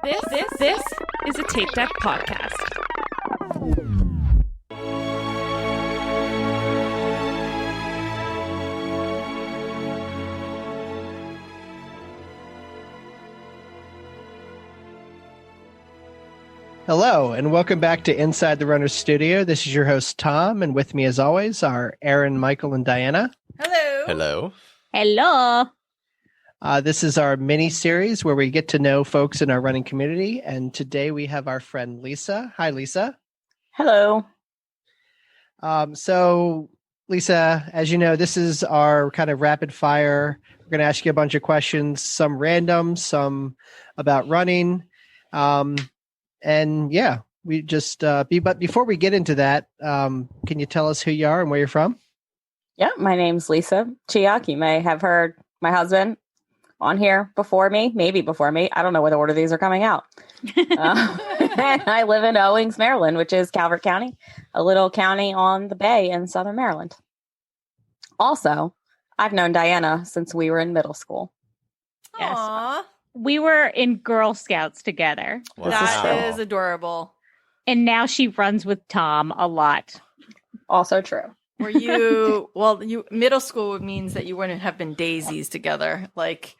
This is a Tape Deck podcast. Hello, and welcome back to Inside the Runner's Studio. This is your host, Tom, and with me, as always, are Aaron, Michael, and Diana. Hello. Hello. Hello. This is our mini-series where we get to know folks in our running community, and today we have our friend Lisa. Hi, Lisa. Hello. So, Lisa, as you know, this is our kind of rapid fire. We're going to ask you a bunch of questions, some random, some about running. And yeah, we just but before we get into that, can you tell us who you are and where you're from? Yeah, my name's Lisa Chiak. You may have heard my husband on here before me, maybe before me. I don't know what order these are coming out. And I live in Owings, Maryland, which is Calvert County, a little county on the bay in southern Maryland. Also, I've known Diana since we were in middle school. Yes. Aww. We were in Girl Scouts together. Wow. That is adorable. And now she runs with Tom a lot. Also true. Were you, middle school means that you wouldn't have been daisies together. Like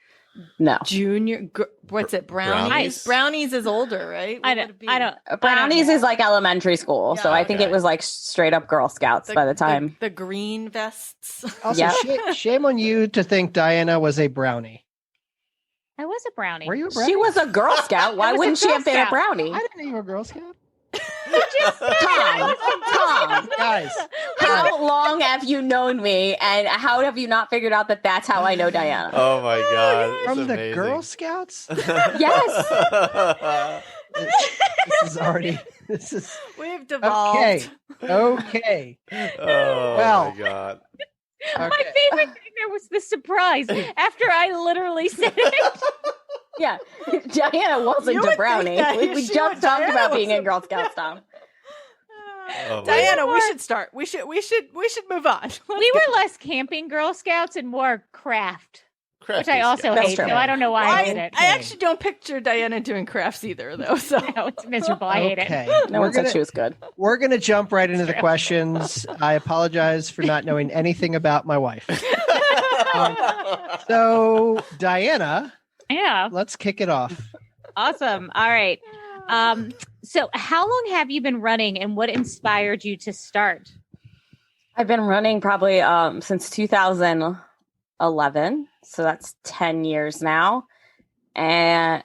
No. junior, what's it, brownies? Brownies is older, right? What would it be? I don't. Brownies is like elementary school. Yeah. So I think Okay. it was like straight up Girl Scouts by the time. The green vests. Also, Yeah. shame on you to think Diana was a brownie. I was a brownie. Were you a brownie? She was a Girl Scout. Why was a wouldn't she Girl have been a Scout. brownie? I didn't know you were a Girl Scout. Tom, Guys, how long have you known me, and how have you not figured out that that's how I know Diana? Oh my God. It's from the amazing. Girl Scouts? Yes. This is already, We've devolved. okay. Oh Well. my God. My Okay. favorite thing there was the surprise after I literally said it. Yeah. Diana wasn't You a would brownie. think that We she just would- talked Diana about being in wasn't- Girl Scouts, Tom. Oh my Diana, we God. should start. We should move on. We were less camping Girl Scouts and more craft, which I Crafty also Scout. That's hate. true. So I don't know why I did it. I actually don't picture Diana doing crafts either, though. So No, it's miserable. I hate it. Okay. No We're one said gonna- she was good. We're going to jump right into the questions. I apologize for not knowing anything about my wife. So, Diana, Yeah. let's kick it off. Awesome. All right. So how long have you been running and what inspired you to start? I've been running probably since 2011. So that's 10 years now. And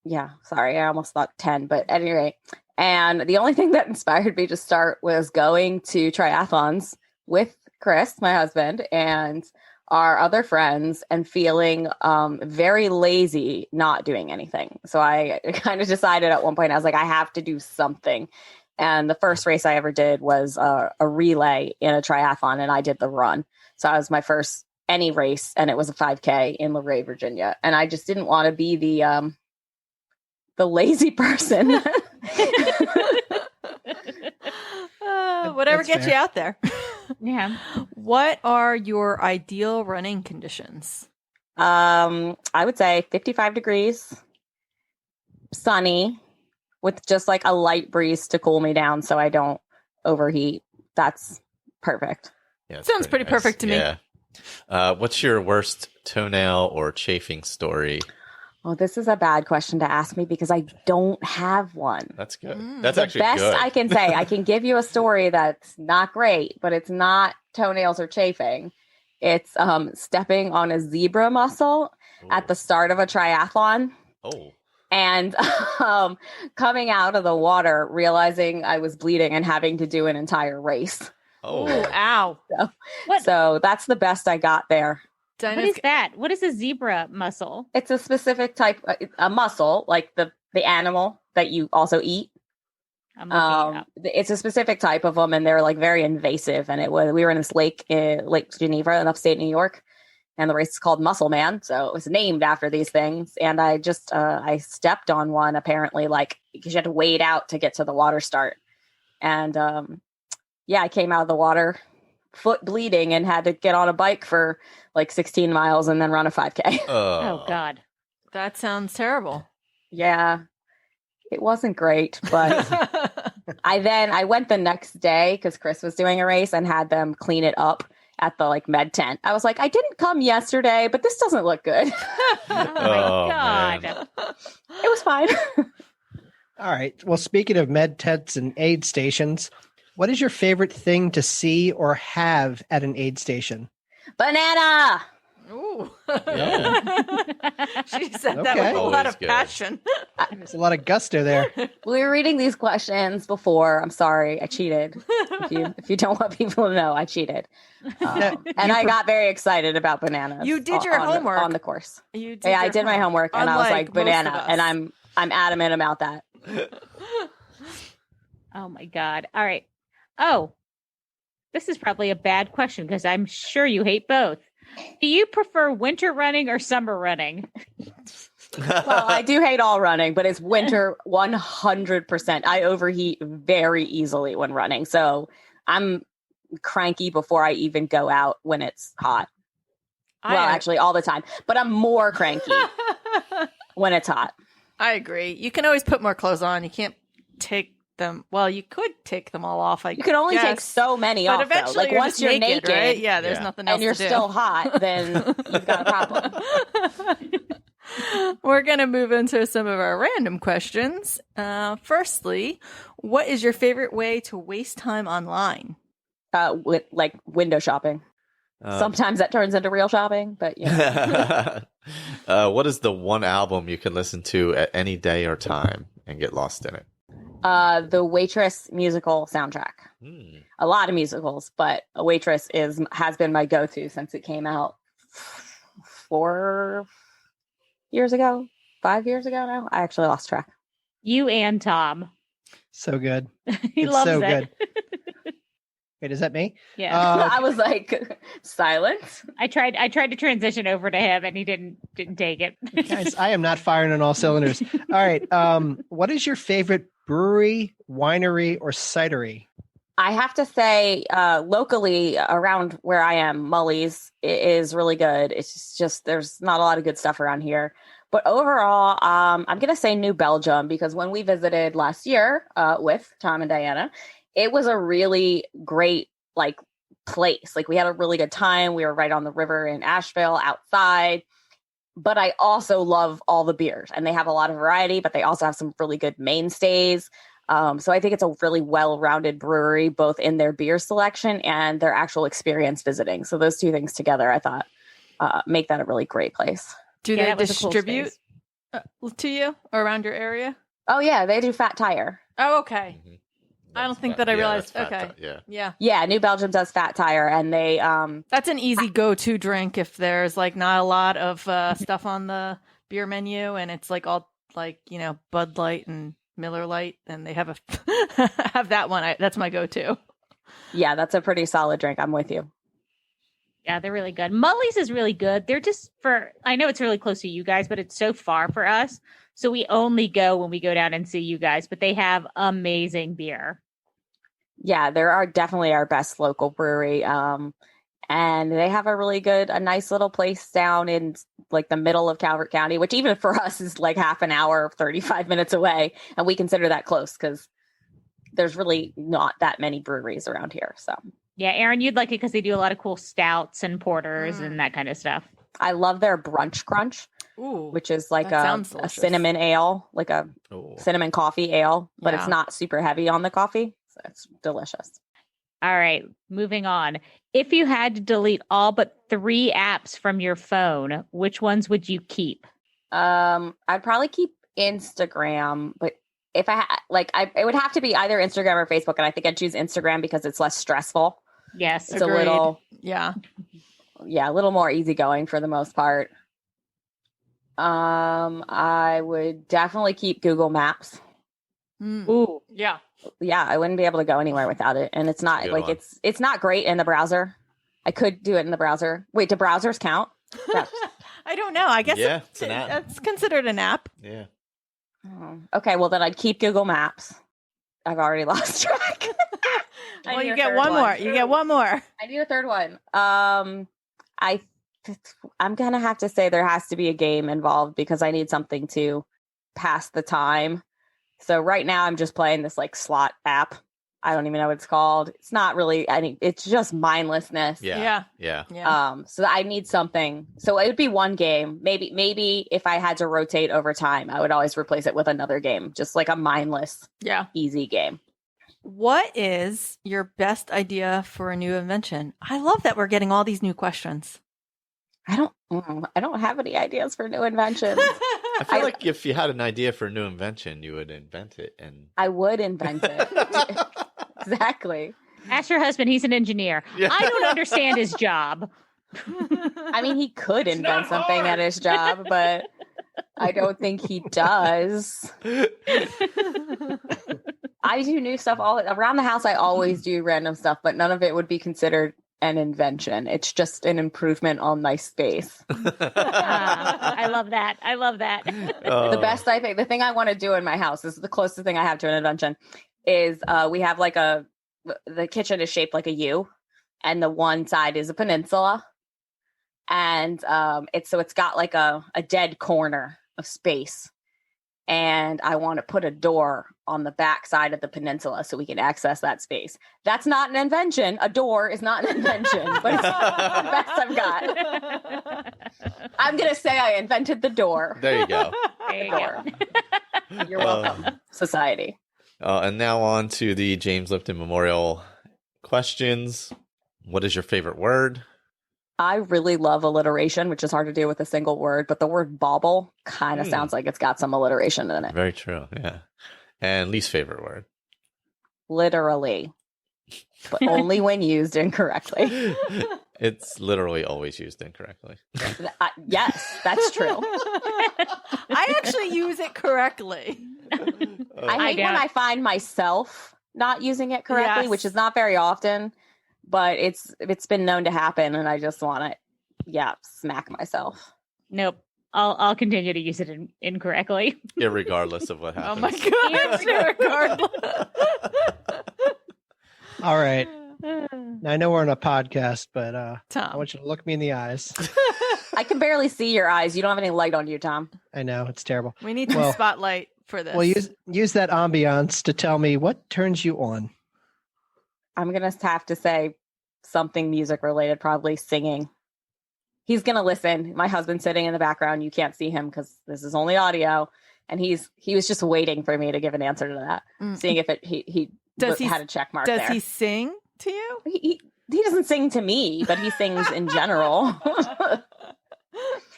yeah, sorry, I almost thought 10, but at any rate. And the only thing that inspired me to start was going to triathlons with Chris, my husband, and our other friends, and feeling very lazy not doing anything. So I kind of decided at one point, I was like, I have to do something. And the first race I ever did was a relay in a triathlon, and I did the run. So that was my first any race, and it was a 5K in Luray, Virginia. And I just didn't want to be the lazy person. whatever That's gets fair. you out there. Yeah. What are your ideal running conditions? I would say 55 degrees, sunny, with just like a light breeze to cool me down so I don't overheat. That's perfect. Yeah, it's Sounds pretty nice. perfect to me. Yeah. What's your worst toenail or chafing story? Well, this is a bad question to ask me because I don't have one. That's good. Mm. That's The actually best good. I can say, I can give you a story that's not great, but it's not toenails or chafing. It's stepping on a zebra mussel at the start of a triathlon. Oh. And coming out of the water, realizing I was bleeding and having to do an entire race. Oh. Ooh, ow. What? So that's the best I got there. What Diana's is that? What is a zebra mussel? It's a specific type, a mussel, like the animal that you also eat. I'm looking it up. It's a specific type of them, and they're like very invasive. And we were in this lake, Lake Geneva in upstate New York, and the race is called Muscle Man. So it was named after these things. And I just, I stepped on one apparently, like, because you had to wade out to get to the water start. And yeah, I came out of the water foot bleeding and had to get on a bike for like 16 miles and then run a 5K. Oh God. That sounds terrible. Yeah. It wasn't great, but I went the next day because Chris was doing a race and had them clean it up at the med tent. I was like, I didn't come yesterday, but this doesn't look good. Oh my God. Man. It was fine. All right. Well, speaking of med tents and aid stations, what is your favorite thing to see or have at an aid station? Banana. Ooh. Yeah. She said that Okay. with a lot Always of good. passion. There's a lot of gusto there. We were reading these questions before. I'm sorry, I cheated. If you don't want people to know, I cheated, and I got very excited about bananas. You did your homework. on the course. You did Yeah, I your did my homework, and I was Unlike like most of banana, us. and I'm adamant about that. Oh my God. All right. Oh, this is probably a bad question because I'm sure you hate both. Do you prefer winter running or summer running? Well, I do hate all running, but it's winter 100%. I overheat very easily when running, so I'm cranky before I even go out when it's hot. Well, actually, all the time, but I'm more cranky when it's hot. I agree. You can always put more clothes on. You can't take them. Well, you could take them all off. You can only take so many but off. eventually, Though. Like you're once just you're naked, right? Yeah, there's Yeah. nothing else and you're to do. still hot, then you've got a problem. We're going to move into some of our random questions. Firstly, what is your favorite way to waste time online? With window shopping. Sometimes that turns into real shopping, but yeah. What is the one album you can listen to at any day or time and get lost in it? The Waitress musical soundtrack. A lot of musicals, but a Waitress has been my go-to since it came out 5 years ago now. I actually lost track. You and Tom. So good. He It's loves so it. good. Wait, is that me? Yeah. I was like silence. I tried to transition over to him and he didn't take it. Guys, I am not firing on all cylinders. All right. What is your favorite brewery, winery, or cidery? I have to say, locally around where I am, Mully's is really good. It's just there's not a lot of good stuff around here. But overall, I'm going to say New Belgium because when we visited last year with Tom and Diana, it was a really great place. We had a really good time. We were right on the river in Asheville outside. But I also love all the beers, and they have a lot of variety, but they also have some really good mainstays. So I think it's a really well-rounded brewery, both in their beer selection and their actual experience visiting. So those two things together, I thought, make that a really great place. Do Yeah, they that was a cool distribute space. to you or around your area? Oh, yeah, they do Fat Tire. Oh, okay. I don't think that I realized. that's Okay. fat, yeah. Yeah. Yeah, New Belgium does Fat Tire, and they That's an easy go-to drink if there's not a lot of stuff on the beer menu and it's all Bud Light and Miller Lite, and they have have that one. That's my go-to. yeah, that's a pretty solid drink. I'm with you. Yeah, they're really good. Mully's is really good. They're just I know it's really close to you guys, but it's so far for us. So we only go when we go down and see you guys, but they have amazing beer. Yeah, they are definitely our best local brewery. And they have a nice little place down in the middle of Calvert County, which even for us is half an hour, 35 minutes away. And we consider that close because there's really not that many breweries around here. So Yeah, Aaron, you'd like it because they do a lot of cool stouts and porters and that kind of stuff. I love their brunch crunch, Ooh, which is that sounds a delicious. cinnamon ale, Oh. cinnamon coffee ale, but Yeah. it's not super heavy on the coffee. So it's delicious. All right, moving on. If you had to delete all but 3 apps from your phone, which ones would you keep? I'd probably keep Instagram, but if I it would have to be either Instagram or Facebook, and I think I'd choose Instagram because it's less stressful. Yes. It's Agreed. a little more easygoing for the most part. I would definitely keep Google Maps. Ooh. Yeah. Yeah, I wouldn't be able to go anywhere without it, and it's not Good one. it's not great in the browser. I could do it in the browser. Wait, do browsers count? I don't know. I guess Yeah, it's an app. that's considered an app. Yeah. Oh, okay, well then I'd keep Google Maps. I've already lost track. I Well, need you a get third one more. You get one more. I need a third one. I'm gonna have to say there has to be a game involved because I need something to pass the time. So right now I'm just playing this like slot app. I don't even know what it's called. It's not really any. It's just mindlessness. Yeah. So I need something. So it would be one game. Maybe if I had to rotate over time, I would always replace it with another game, just like a mindless, easy game. What is your best idea for a new invention? I love that we're getting all these new questions. I don't have any ideas for new inventions. I feel like if you had an idea for a new invention, you would invent it, and I would invent it. Exactly. Ask your husband. He's an engineer. Yeah. I don't understand his job. I mean, he could invent something at his job, but I don't think he does. I do new stuff all around the house. I always do random stuff, but none of it would be considered an invention. It's just an improvement on my space. I love that. The thing I want to do in my house, this is the closest thing I have to an invention, is we have like the kitchen is shaped like a U, and the one side is a peninsula, and it's got like a dead corner of space, and I want to put a door on the back side of the peninsula so we can access that space. That's not an invention. A door is not an invention, but it's the best I've got. I'm gonna say I invented the door. there you go. There you go. You're welcome, society. And now on to the James Lipton Memorial questions. What is your favorite word? I really love alliteration, which is hard to do with a single word, but the word bauble kind of sounds like it's got some alliteration in it. Very true. Yeah. And least favorite word? Literally, but only when used incorrectly. It's literally always used incorrectly. Yes, that's true. I actually use it correctly. I hate when I find myself not using it correctly, Yes. which is not very often, but it's been known to happen, and I just want to, smack myself. Nope. I'll continue to use it incorrectly. Irregardless of what Oh happens. my god! All right. Now, I know we're on a podcast, but I Tom, want you to look me in the eyes. I can barely see your eyes. You don't have any light on you, Tom. I know it's terrible. we need some spotlight for this. Well, use that ambiance to tell me what turns you on. I'm going to have to say something music related, probably singing. He's going to listen. My husband's sitting in the background. You can't see him because this is only audio. And he was just waiting for me to give an answer to that, seeing if he had a check mark. Does there. he sing to you? He doesn't sing to me, but he sings in general.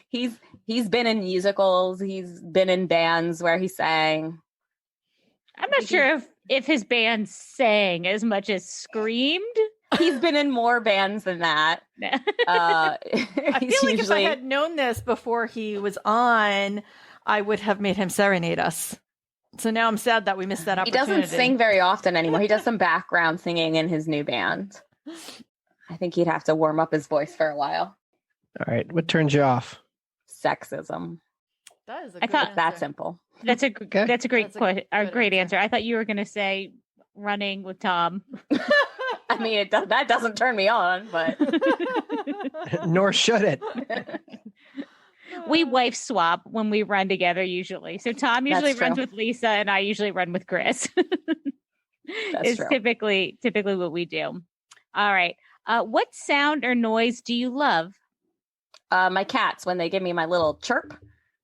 He's been in musicals. He's been in bands where he sang. I'm not sure if his band sang as much as screamed. He's been in more bands than that. I feel like if I had known this before he was on, I would have made him serenade us. So now I'm sad that we missed that He opportunity. doesn't sing very often anymore. He does some background singing in his new band. I think he'd have to warm up his voice for a while. All right. What turns you off? Sexism. That is a I good thought answer. That simple. That's a great That's a good great answer. answer. I thought you were going to say running with Tom. I mean, that doesn't turn me on, but Nor should it. We wife swap when we run together usually. So Tom usually That's runs true. with Lisa and I usually run with Chris. That's It's true. typically what we do. All right. What sound or noise do you love? My cats, when they give me my little chirp,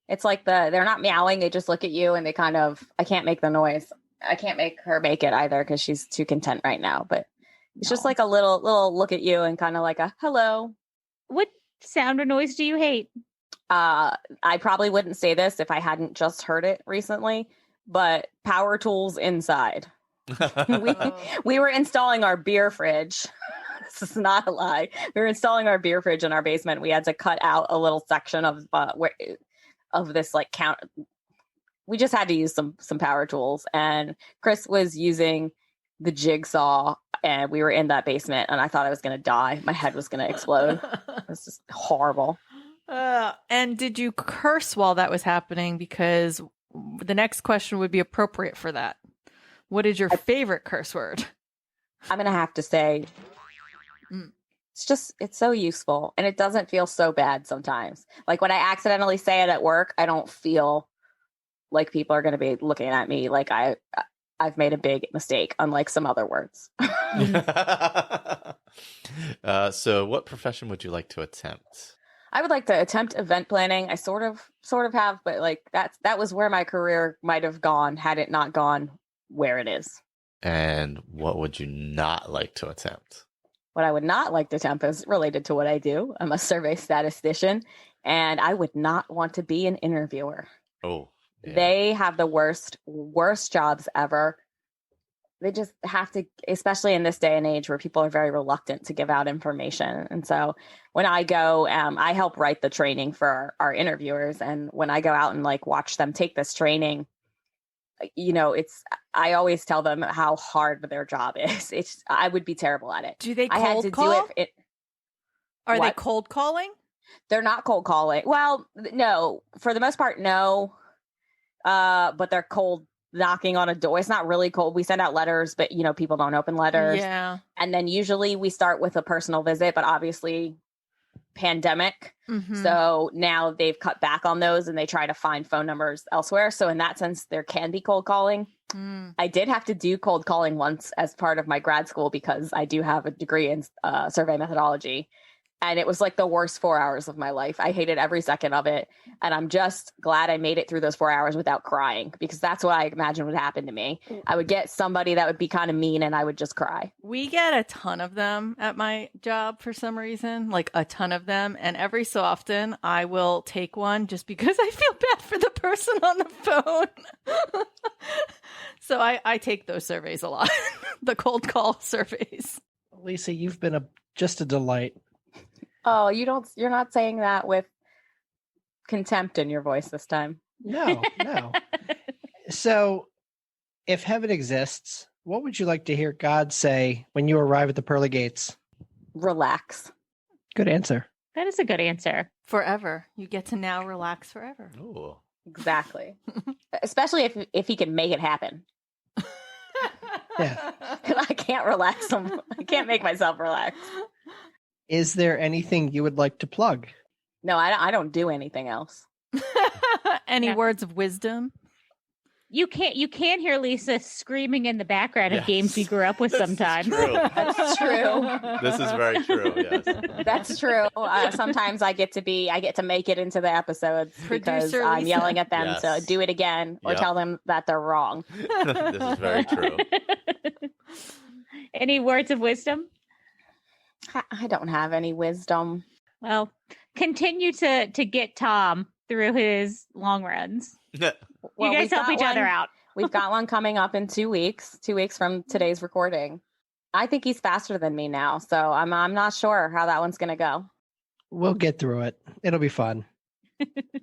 it's like they're not meowing. They just look at you and I can't make the noise. I can't make her make it either because she's too content right now. But it's just like a little look at you and kind of like a hello. What sound or noise do you hate? I probably wouldn't say this if I hadn't just heard it recently, but power tools inside. We were installing our beer fridge. This is not a lie. We were installing our beer fridge in our basement. We had to cut out a little section of this like count. We just had to use some power tools, and Chris was using the jigsaw, and we were in that basement, and I thought I was going to die. My head was going to explode. It was just horrible. And did you curse while that was happening? Because the next question would be appropriate for that. What is your favorite curse word? I'm going to have to say it's so useful, and it doesn't feel so bad sometimes. Like when I accidentally say it at work, I don't feel like people are going to be looking at me like I've made a big mistake, unlike some other words. So what profession would you like to attempt? I would like to attempt event planning. I sort of have, but like that was where my career might have gone had it not gone where it is. And what would you not like to attempt? What I would not like to attempt is related to what I do. I'm a survey statistician, and I would not want to be an interviewer. Oh, yeah. They have the worst jobs ever. They just have to, especially in this day and age where people are very reluctant to give out information. And so when I go, I help write the training for our interviewers. And when I go out and like watch them take this training, I always tell them how hard their job is. I would be terrible at it. Do they I had cold to call? do it. Are they What? cold calling? They're not cold calling. Well, no, for the most part, no. But they're cold knocking on a door. It's not really cold. We send out letters, but people don't open letters. Yeah. And then usually we start with a personal visit, but obviously pandemic. Mhm. So now they've cut back on those and they try to find phone numbers elsewhere. So in that sense, there can be cold calling. Mm. I did have to do cold calling once as part of my grad school because I do have a degree in survey methodology. And it was like the worst 4 hours of my life. I hated every second of it. And I'm just glad I made it through those 4 hours without crying, because that's what I imagine would happen to me. I would get somebody that would be kind of mean and I would just cry. We get a ton of them at my job for some reason, like a ton of them. And every so often I will take one just because I feel bad for the person on the phone. So I take those surveys a lot, the cold call surveys. Lisa, you've been just a delight. Oh, you're not saying that with contempt in your voice this time. No. So, if heaven exists, what would you like to hear God say when you arrive at the pearly gates? Relax. Good answer. That is a good answer. Forever. You get to now relax forever. Ooh. Exactly. Especially if he can make it happen. Yeah. I can't relax. I can't make myself relax. Is there anything you would like to plug? No, I don't do anything else. Any Yeah. words of wisdom? You can hear Lisa screaming in the background Yes. of games we grew up with This is sometimes. true. That's true. This is very true. Yes. That's true. Sometimes I get to make it into the episodes because Producer I'm Lisa. yelling at them Yes. to do it again or Yep. tell them that they're wrong. This is very true. Any words of wisdom? I don't have any wisdom. Well, continue to get Tom through his long runs. Well, You guys we've help got each other one- out. We've got one coming up in 2 weeks. 2 weeks from today's recording. I think he's faster than me now, so I'm not sure how that one's going to go. We'll get through it. It'll be fun.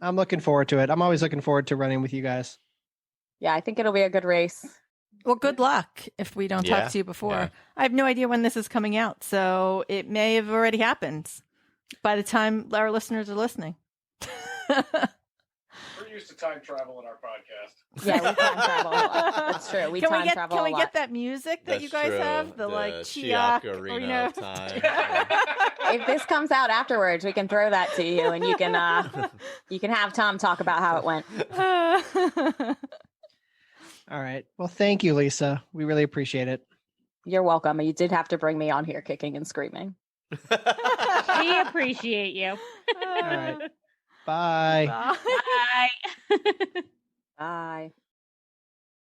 I'm looking forward to it. I'm always looking forward to running with you guys. Yeah, I think it'll be a good race. Well, good luck if we don't Yeah, talk to you before. yeah. I have no idea when this is coming out, so it may have already happened by the time our listeners are listening. We're used to time travel in our podcast. Yeah, we time travel a lot. That's true. We time travel Can a we lot. get that music that That's you guys true. have? The like Chiak Chiak, or, Arena of time. If this comes out afterwards, we can throw that to you, and you can have Tom talk about how it went. All right. Well, thank you, Lisa. We really appreciate it. You're welcome. You did have to bring me on here kicking and screaming. We appreciate you. All right. Bye. Bye. Bye. Bye.